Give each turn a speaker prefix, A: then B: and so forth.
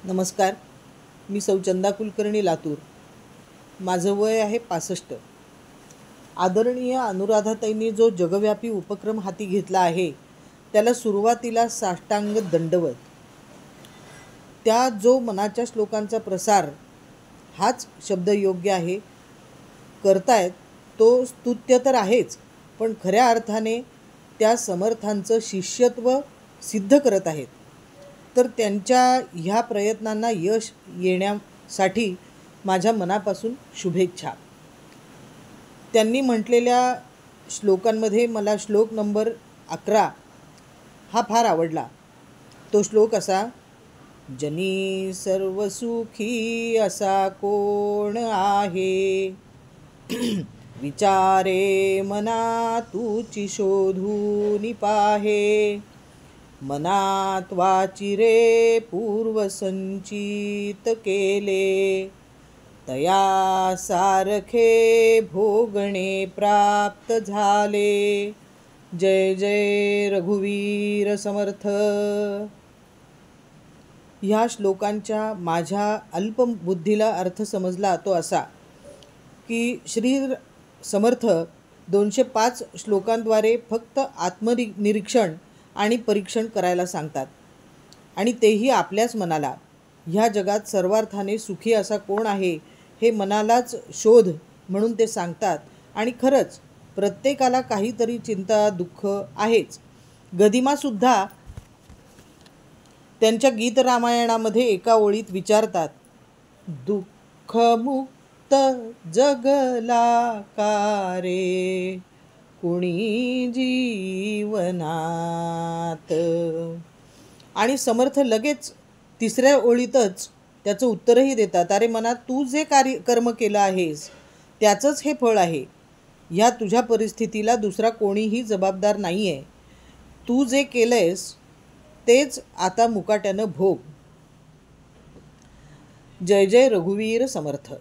A: नमस्कार. मी सौ चंदा कुलकर्णी, लातूर. माझं वय आहे 65. आदरणीय अनुराधाताईंनी जो जगव्यापी उपक्रम हाती घेतला आहे त्याला सुरुवातीला साष्टांग दंडवत. त्या जो मनाच्या श्लोकांचा प्रसार हाच शब्द योग्य आहे करतायत तो स्तुत्य तर आहेच, पण खऱ्या अर्थाने त्या समर्थांचं शिष्यत्व सिद्ध करत आहेत. तर त्यांच्या ह्या प्रयत्नांना यश येण्यासाठी माझ्या मनापासून शुभेच्छा. त्यांनी म्हटलेल्या श्लोकांमध्ये मला श्लोक नंबर 11 हा फार आवडला. तो श्लोक असा: जनी सर्वसुखी असा कोण आहे, विचारे मना तुची शोधून पाहे, मनात वाचिरे पूर्वसंचित केले, तया सारखे भोगणे प्राप्त झाले. जय जय रघुवीर समर्थ. ह्या श्लोकांच्या माझ्या अल्पबुद्धीला अर्थ समजला तो असा की श्री समर्थ 205 श्लोकांद्वारे फक्त आत्मनिरीक्षण आणि परीक्षण करायला सांगतात, आणि तेही आपल्याच मनाला. ह्या जगात सर्वार्थाने सुखी असा कोण आहे हे मनालाच शोध म्हणून ते सांगतात. आणि खरंच प्रत्येकाला काहीतरी चिंता दुःख आहेच. गदिमासुद्धा त्यांच्या गीतरामायणामध्ये एका ओळीत विचारतात: दुःखमुक्त जगला का रे कुणी जीवनात. आणि समर्थ लगेच तिसऱ्या ओळीतच त्याचं उत्तरही देतात: अरे मना, तू जे कर्म केलं आहेस त्याचंच हे फळ आहे. ह्या तुझ्या परिस्थितीला दुसरा कोणीही जबाबदार नाही आहे. तू जे केलंयस तेच आता मुकाट्यानं भोग. जय जय रघुवीर समर्थ.